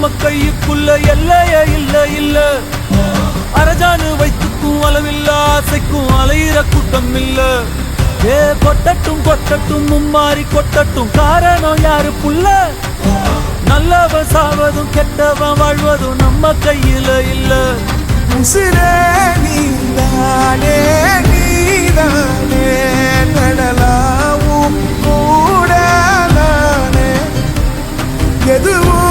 நம்ம கையுக்குள்ள எல்லையே இல்ல இல்ல. அரஜானு வைத்துக்கும் அளவில்ல ஆசைக்கும் அலையிற கூட்டம் இல்ல. ஏ கொட்டட்டும் கொட்டட்டும் மும்மாறி கொட்டட்டும், காரணம் யாரு புள்ள? நல்லவன் சாவதும் கெட்டவன் வாழ்வதும் நம்ம கையில இல்ல. உசிரே நீதானே நீதானே கடலாவும் கூட நானே எதுவும்